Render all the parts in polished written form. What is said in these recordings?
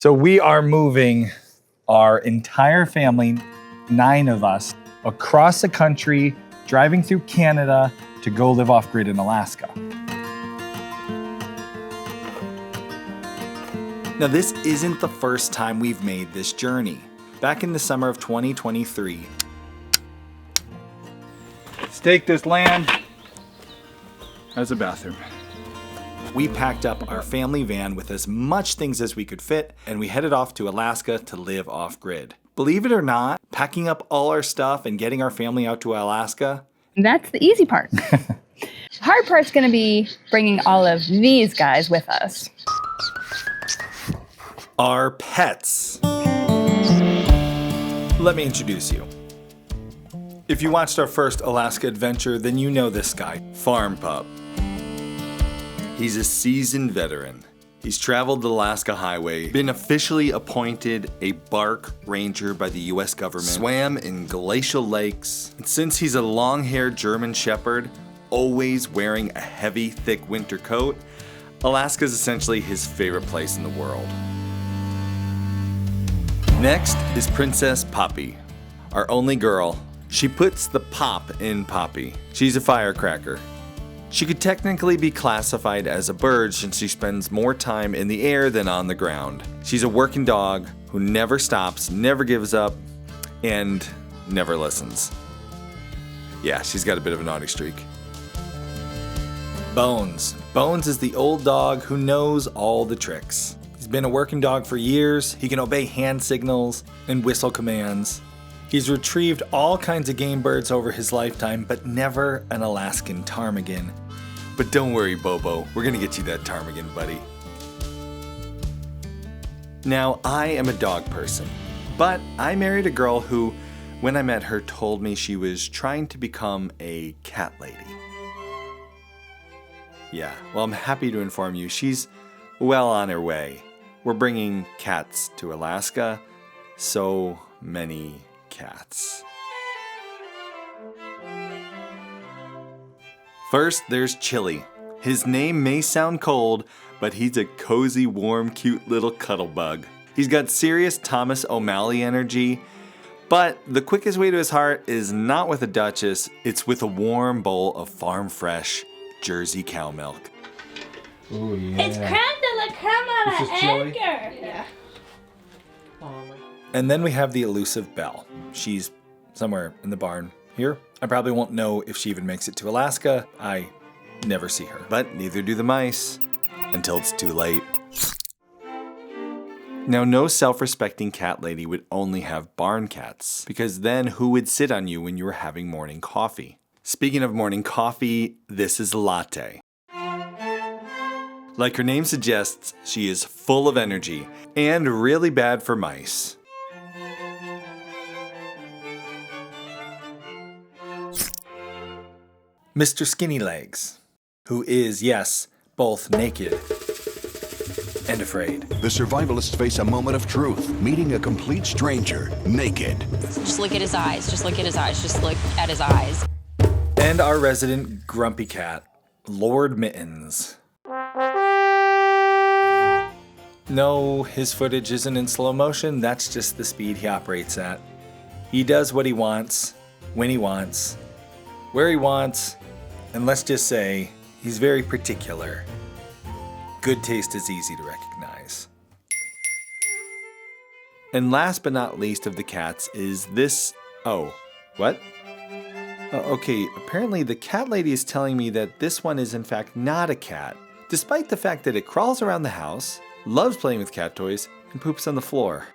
So we are moving our entire family, 9 of us, across the country, driving through Canada to go live off-grid in Alaska. Now, this isn't the first time we've made this journey. Back in the summer of 2023, stake this land as a bathroom. We packed up our family van with as much things as we could fit, and we headed off to Alaska to live off-grid. Believe it or not, packing up all our stuff and getting our family out to Alaska, that's the easy part. The hard part's going to be bringing all of these guys with us. our pets. Let me introduce you. If you watched our first Alaska adventure, then you know this guy, Farm Pup. He's a seasoned veteran. He's traveled the Alaska Highway, been officially appointed a bark ranger by the US government, swam in glacial lakes, and since he's a long-haired German Shepherd, always wearing a heavy, thick winter coat, Alaska's essentially his favorite place in the world. Next is Princess Poppy, our only girl. She puts the pop in Poppy. She's a firecracker. She could technically be classified as a bird since she spends more time in the air than on the ground. She's a working dog who never stops, never gives up, and never listens. Yeah, she's got a bit of a naughty streak. Bones. Bones is the old dog who knows all the tricks. He's been a working dog for years. He can obey hand signals and whistle commands. He's retrieved all kinds of game birds over his lifetime, but never an Alaskan ptarmigan. But don't worry, Bobo, we're gonna get you that ptarmigan, buddy. Now, I am a dog person, but I married a girl who, when I met her, told me she was trying to become a cat lady. Yeah, well, I'm happy to inform you she's well on her way. We're bringing cats to Alaska. So many cats. First, there's Chili. His name may sound cold, but he's a cozy, warm, cute little cuddle bug. He's got serious Thomas O'Malley energy, but the quickest way to his heart is not with a Duchess, it's with a warm bowl of farm-fresh Jersey cow milk. Ooh, yeah. It's creme de la creme This is à Chili? Edgar. Yeah. And then we have the elusive Belle. She's somewhere in the barn here. I probably won't know if she even makes it to Alaska. I never see her. But neither do the mice, until it's too late. Now, no self-respecting cat lady would only have barn cats, because then who would sit on you when you were having morning coffee? Speaking of morning coffee, this is Latte. Like her name suggests, she is full of energy and really bad for mice. Mr. Skinny Legs, who is, yes, both naked and afraid. The survivalists face a moment of truth, meeting a complete stranger, naked. Just look at his eyes. Just look at his eyes. Just look at his eyes. And our resident grumpy cat, Lord Mittens. No, his footage isn't in slow motion, that's just the speed he operates at. He does what he wants, when he wants, where he wants, and let's just say, he's very particular. Good taste is easy to recognize. And last but not least of the cats is this... Oh, what? Okay, apparently the cat lady is telling me that this one is in fact not a cat, despite the fact that it crawls around the house, loves playing with cat toys, and poops on the floor.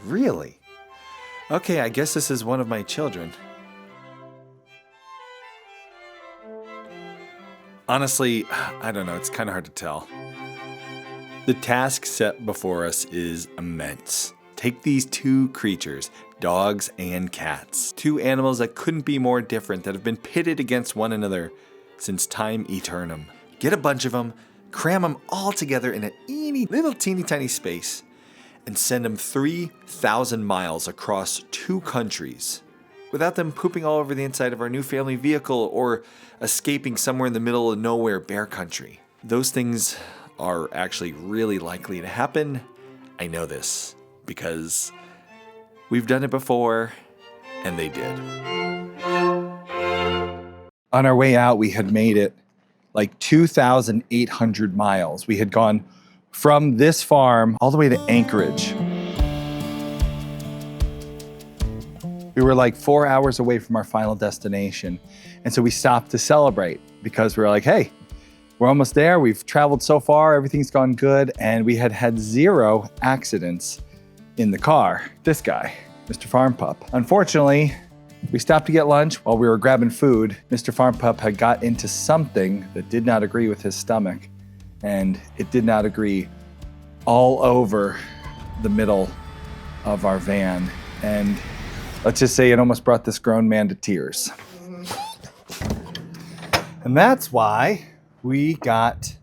Really? Okay, I guess this is one of my children. Honestly, I don't know, it's kind of hard to tell. The task set before us is immense. Take these two creatures, dogs and cats, two animals that couldn't be more different, that have been pitted against one another since time eternum. Get a bunch of them, cram them all together in a little teeny tiny space, and send them 3,000 miles across 2 countries without them pooping all over the inside of our new family vehicle or escaping somewhere in the middle of nowhere bear country. Those things are actually really likely to happen, I know this because we've done it before, and they did. On our way out, we had made it like 2,800 miles. We had gone from this farm all the way to Anchorage. We were like 4 hours away from our final destination. And so we stopped to celebrate because we were like, hey, we're almost there. We've traveled so far. Everything's gone good. And we had 0 accidents in the car. This guy, Mr. Farm Pup. Unfortunately, we stopped to get lunch while we were grabbing food. Mr. Farm Pup had got into something that did not agree with his stomach. And it did not agree all over the middle of our van. And let's just say it almost brought this grown man to tears. And that's why we got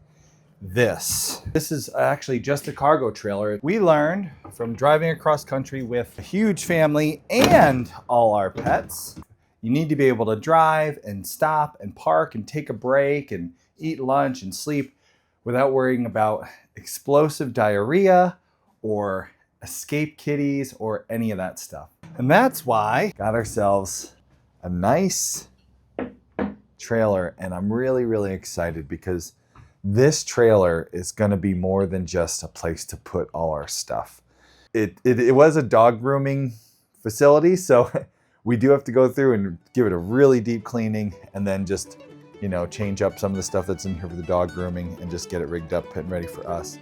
this. This is actually just a cargo trailer. We learned from driving across country with a huge family and all our pets, you need to be able to drive and stop and park and take a break and eat lunch and sleep without worrying about explosive diarrhea or escape kitties or any of that stuff. And that's why got ourselves a nice trailer, and I'm really excited because this trailer is going to be more than just a place to put all our stuff. It was a dog grooming facility, so we do have to go through and give it a really deep cleaning and then just, you know, change up some of the stuff that's in here for the dog grooming and just get it rigged up and ready for us.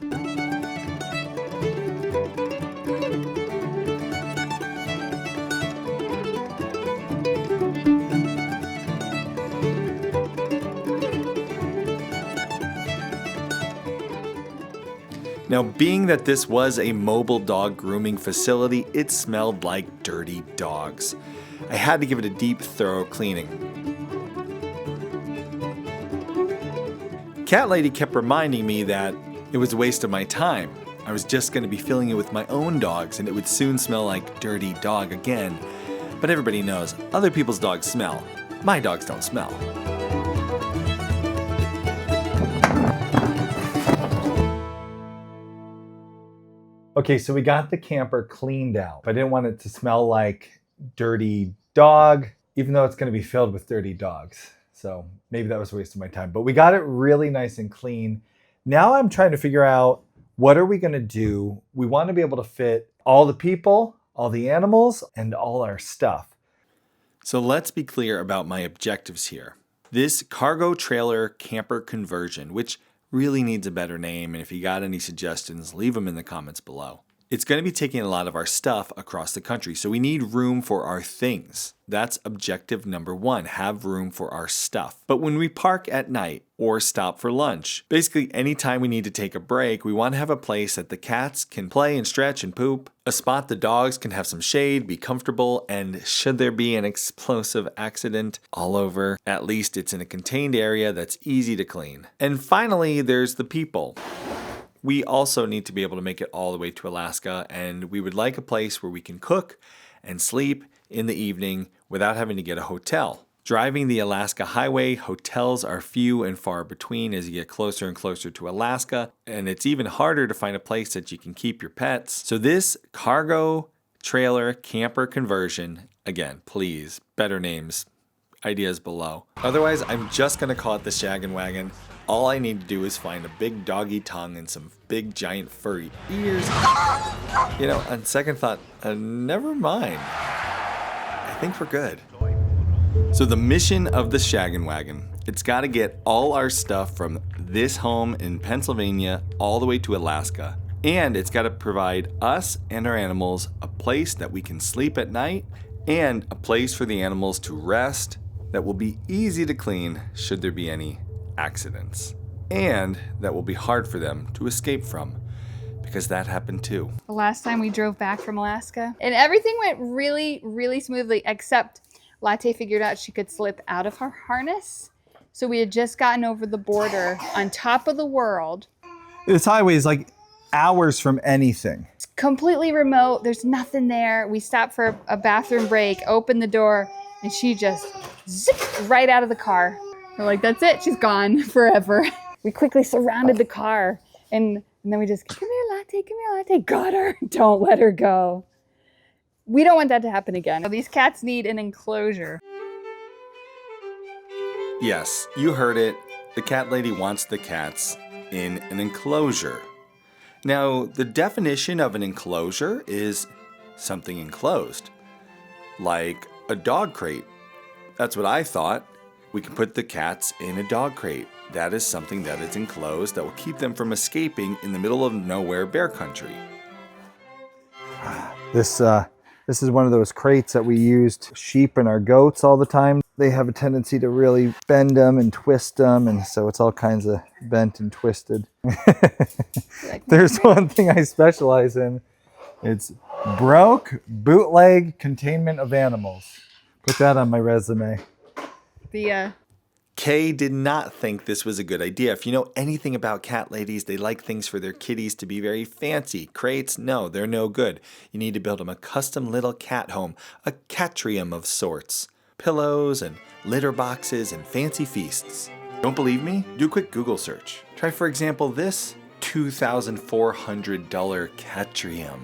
Now, being that this was a mobile dog grooming facility, it smelled like dirty dogs. I had to give it a deep, thorough cleaning. Cat Lady kept reminding me that it was a waste of my time. I was just going to be filling it with my own dogs and it would soon smell like dirty dog again. But everybody knows, other people's dogs smell. My dogs don't smell. Okay, so we got the camper cleaned out. I didn't want it to smell like dirty dog, even though it's going to be filled with dirty dogs. So maybe that was a waste of my time. But we got it really nice and clean. Now I'm trying to figure out, what are we going to do? We want to be able to fit all the people, all the animals, and all our stuff. So let's be clear about my objectives here. This cargo trailer camper conversion, which really needs a better name, and if you got any suggestions, leave them in the comments below. It's going to be taking a lot of our stuff across the country, so we need room for our things. That's objective number 1, have room for our stuff. But when we park at night or stop for lunch, basically anytime we need to take a break, we want to have a place that the cats can play and stretch and poop, a spot the dogs can have some shade, be comfortable, and should there be an explosive accident all over, at least it's in a contained area that's easy to clean. And finally, there's the people. We also need to be able to make it all the way to Alaska, and we would like a place where we can cook and sleep in the evening without having to get a hotel. Driving the Alaska highway, hotels are few and far between as you get closer and closer to Alaska, and it's even harder to find a place that you can keep your pets. So this cargo trailer camper conversion, again, please, better names, ideas below. Otherwise, I'm just gonna call it the Shaggin' Wagon. All I need to do is find a big doggy tongue and some big giant furry ears. You know, on second thought, never mind. I think we're good. So the mission of the Shaggin' Wagon, it's got to get all our stuff from this home in Pennsylvania all the way to Alaska. And it's got to provide us and our animals a place that we can sleep at night and a place for the animals to rest that will be easy to clean should there be any accidents, and that will be hard for them to escape from, because that happened too. The last time we drove back from Alaska, and everything went really smoothly, except Latte figured out she could slip out of her harness. So we had just gotten over the border on top of the world. This highway is like hours from anything. It's completely remote. There's nothing there. We stopped for a bathroom break, opened the door, and she just zipped right out of the car. We're like, that's it. She's gone forever. We quickly surrounded the car, and then we just, come here, Latte, come here, Latte. Got her. Don't let her go. We don't want that to happen again. These cats need an enclosure. Yes, you heard it. The cat lady wants the cats in an enclosure. Now, the definition of an enclosure is something enclosed, like a dog crate. That's what I thought. We can put the cats in a dog crate. That is something that is enclosed that will keep them from escaping in the middle of nowhere bear country. This is one of those crates that we used sheep and our goats all the time. They have a tendency to really bend them and twist them, and so it's all kinds of bent and twisted. There's one thing I specialize in. It's broke bootleg containment of animals. Put that on my resume. Kay did not think this was a good idea. If you know anything about cat ladies, they like things for their kitties to be very fancy. Crates, no, they're no good. You need to build them a custom little cat home, a Catrium of sorts. Pillows and litter boxes and fancy feasts. Don't believe me? Do a quick Google search. Try, for example, this $2,400 Catrium.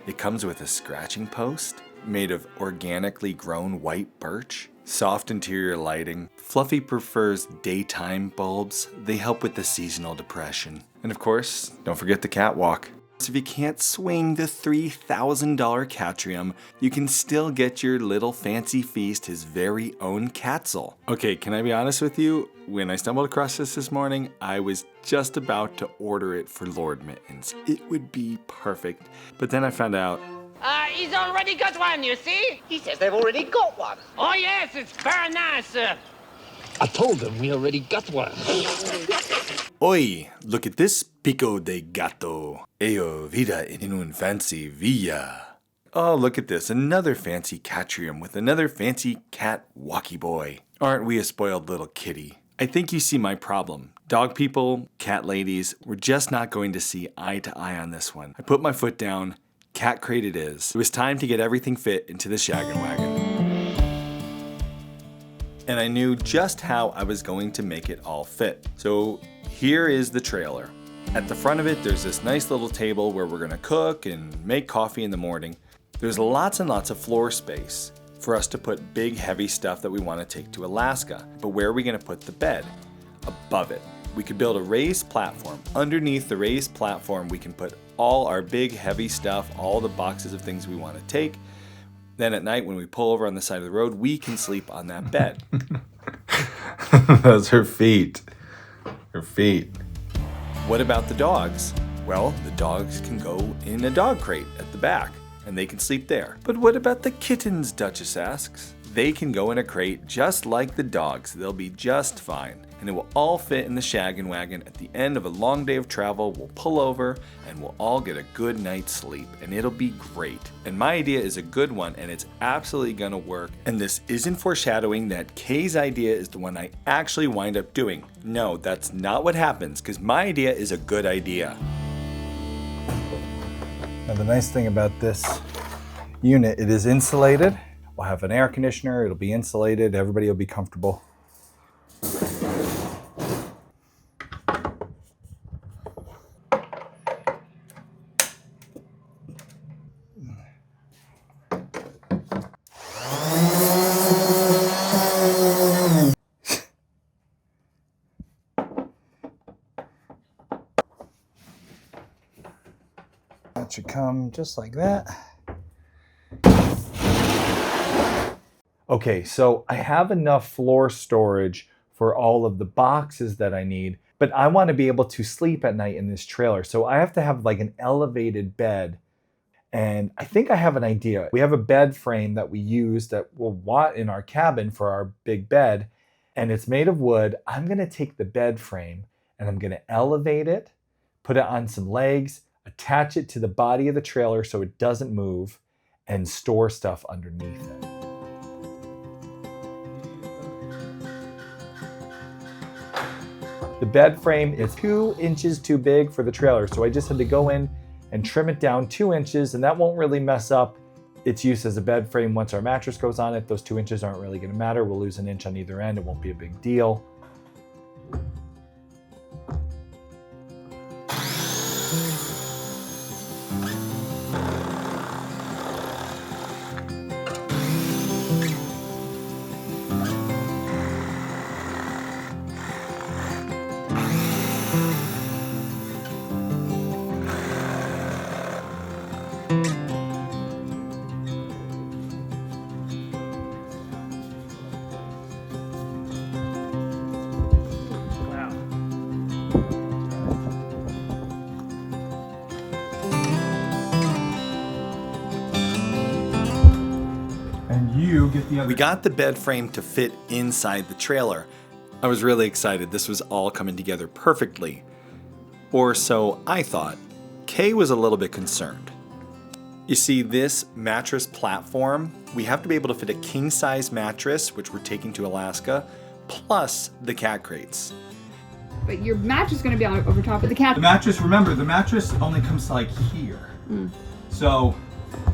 It comes with a scratching post made of organically grown white birch, soft interior lighting. Fluffy prefers daytime bulbs. They help with the seasonal depression. And of course, don't forget the catwalk. So if you can't swing the $3,000 Catrium, you can still get your little fancy feast his very own Catzel. Okay, can I be honest with you? When I stumbled across this morning, I was just about to order it for Lord Mittens. It would be perfect. But then I found out, He's already got one, you see? He says they've already got one. Oh, yes, it's very nice, sir. I told them we already got one. Oi, look at this pico de gato. Eo vida en un fancy villa. Oh, look at this, another fancy Catrium with another fancy cat walkie boy. Aren't we a spoiled little kitty? I think you see my problem. Dog people, cat ladies, we're just not going to see eye to eye on this one. I put my foot down. Cat crate it is. It was time to get everything fit into the shaggin' wagon. And I knew just how I was going to make it all fit. So here is the trailer. At the front of it, there's this nice little table where we're gonna cook and make coffee in the morning. There's lots and lots of floor space for us to put big heavy stuff that we wanna take to Alaska. But where are we gonna put the bed? Above it. We could build a raised platform. Underneath the raised platform, we can put all our big heavy stuff, all the boxes of things we want to take. Then at night when we pull over on the side of the road, we can sleep on that bed. That's her feet. Her feet. What about the dogs? Well, the dogs can go in a dog crate at the back and they can sleep there. But what about the kittens, Duchess asks? They can go in a crate just like the dogs. They'll be just fine. And it will all fit in the shaggin' wagon. At the end of a long day of travel, we'll pull over and we'll all get a good night's sleep. And it'll be great. And my idea is a good one and it's absolutely gonna work. And this isn't foreshadowing that Kay's idea is the one I actually wind up doing. No, that's not what happens because my idea is a good idea. Now the nice thing about this unit, it is insulated. We'll have an air conditioner, it'll be insulated, everybody will be comfortable. That should come just like that. Okay, so I have enough floor storage for all of the boxes that I need, but I want to be able to sleep at night in this trailer. So I have to have like an elevated bed. And I think I have an idea. We have a bed frame that we use that we'll want in our cabin for our big bed, and it's made of wood. I'm going to take the bed frame and I'm going to elevate it, put it on some legs, attach it to the body of the trailer so it doesn't move, and store stuff underneath it. The bed frame is 2 inches too big for the trailer, so I just had to go in and trim it down 2 inches, and that won't really mess up its use as a bed frame once our mattress goes on it. Those 2 inches aren't really going to matter. We'll lose an inch on either end. It won't be a big deal. We got the bed frame to fit inside the trailer. I was really excited. This was all coming together perfectly. Or so I thought. Kay was a little bit concerned. You see, this mattress platform, we have to be able to fit a king-size mattress, which we're taking to Alaska, plus the cat crates. But your mattress is going to be on over top of the cat. The mattress, remember, the mattress only comes to like here. So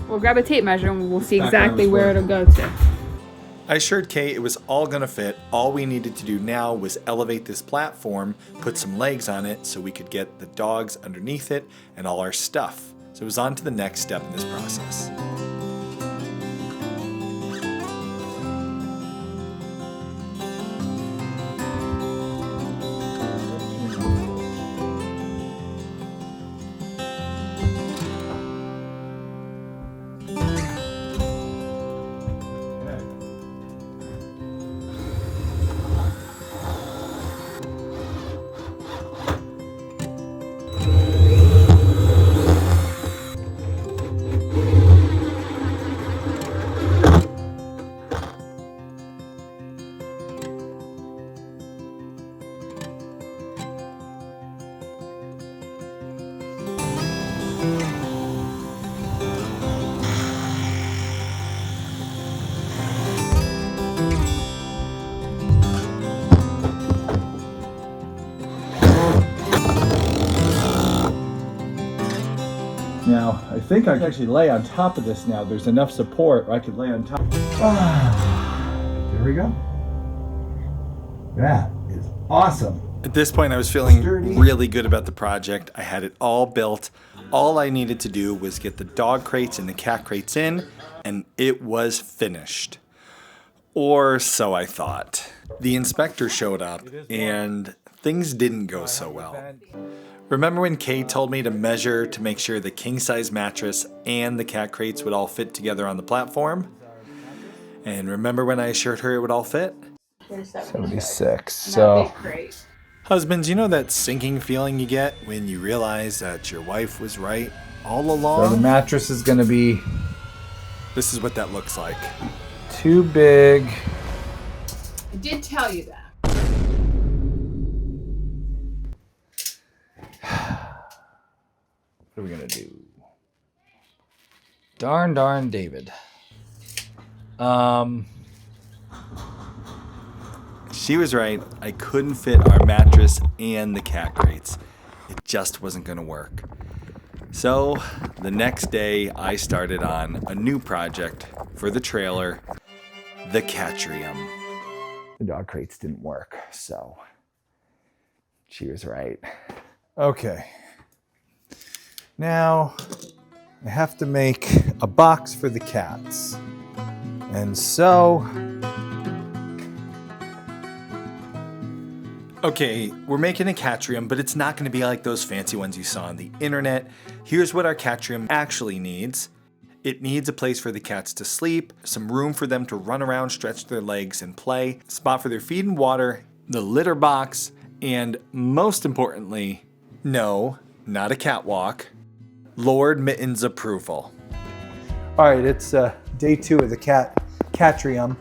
We'll grab a tape measure and we'll see Back exactly on this where board. it'll go to. I assured Kay it was all gonna fit. All we needed to do now was elevate this platform, put some legs on it so we could get the dogs underneath it and all our stuff. So it was on to the next step in this process. now I think I can actually lay on top of this now. There's enough support where I could lay on top. There we go. That is awesome. At this point, I was feeling really good about the project. I had it all built. All I needed to do was get the dog crates and the cat crates in, and it was finished. Or so I thought. The inspector showed up, and things didn't go so well. Remember when Kay told me to measure to make sure the king-size mattress and the cat crates would all fit together on the platform? And remember when I assured her it would all fit? 76. So Husbands, you know that sinking feeling you get when you realize that your wife was right all along? the mattress is going to be This is what that looks like. too big. I did tell you that. What are we going to do? Darn David. She was right. I couldn't fit our mattress and the cat crates. It just wasn't going to work. So the next day, I started on a new project for the trailer, the Catrium. The dog crates didn't work, so she was right. Okay. Now I have to make a box for the cats. And so Okay, we're making a Catrium, but it's not going to be like those fancy ones you saw on the internet. Here's what our Catrium actually needs. It needs a place for the cats to sleep, some room for them to run around, stretch their legs, and play, a spot for their feed and water, the litter box, and most importantly, no, not a catwalk, Lord Mitten's approval. all right, it's day 2 of the Catrium.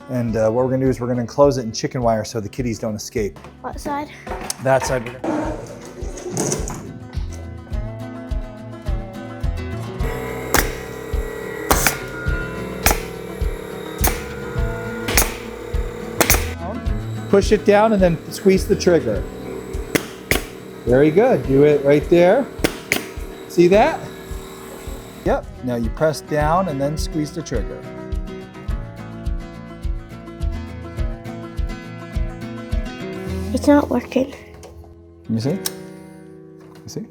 And what we're gonna do is we're gonna enclose it in chicken wire so the kitties don't escape. What side? That side. We're gonna... Push it down and then squeeze the trigger. Very good. Do it right there. See that? Yep. Now you press down and then squeeze the trigger. It's not working. Let me see. You see?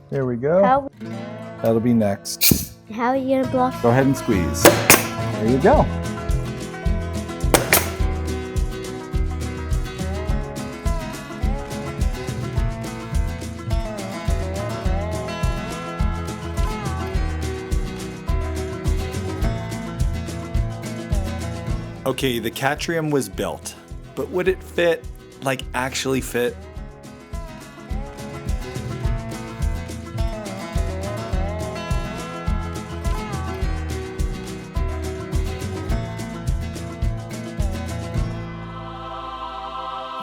There we go. How That'll be next. are you gonna block? Go ahead and squeeze. There you go. Okay, the Catrium was built, but would it fit? Like actually fit?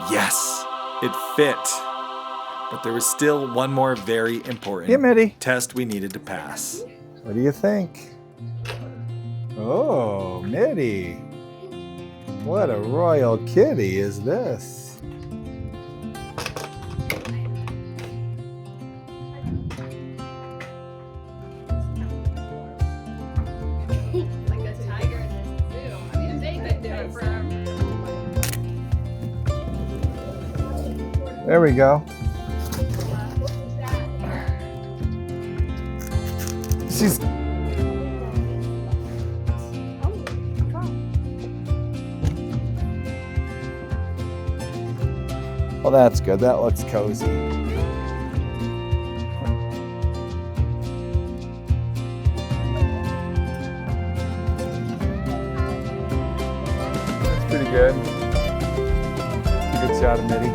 Yes, it fit. But there was still one more very important Here, Mitty. test we needed to pass. What do you think? Oh, Mitty. What a royal kitty is this? Like a tiger in this zoo. I mean, they could do it forever. There we go. She's well, that's good. That looks cozy. That's pretty good. Good shot of Mitty.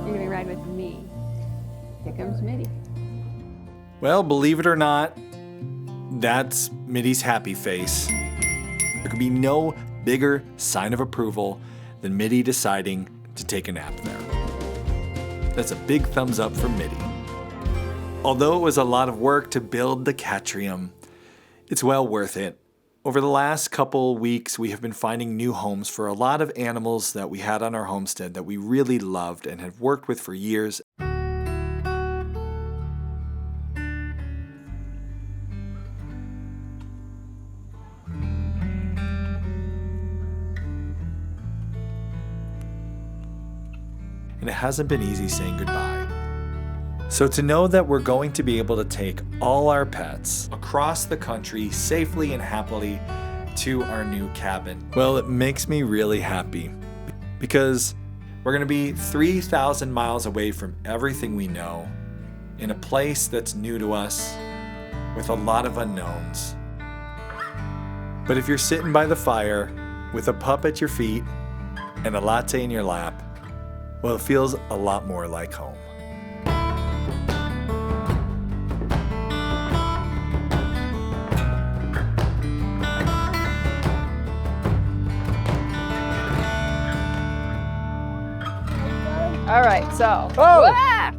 You're gonna ride with me. Here comes Mitty. Well, believe it or not, that's Mitty's happy face. There could be no bigger sign of approval than Mitty deciding to take a nap there. That's a big thumbs up for Mitty. Although it was a lot of work to build the Catrium, it's well worth it. Over the last couple weeks, we have been finding new homes for a lot of animals that we had on our homestead that we really loved and had worked with for years. And it hasn't been easy saying goodbye. So to know that we're going to be able to take all our pets across the country safely and happily to our new cabin, well, it makes me really happy because we're going to be 3,000 miles away from everything we know in a place that's new to us with a lot of unknowns. But if you're sitting by the fire with a pup at your feet and a latte in your lap, well, it feels a lot more like home. All right, so. Oh! Wah!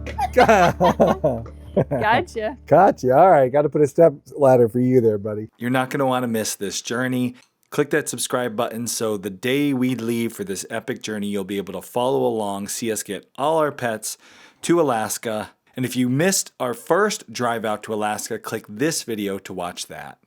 Gotcha. Gotcha. All right. Got to put a step ladder for you there, buddy. You're not going to want to miss this journey. Click that subscribe button so the day we leave for this epic journey, you'll be able to follow along, see us get all our pets to Alaska. And if you missed our first drive out to Alaska, click this video to watch that.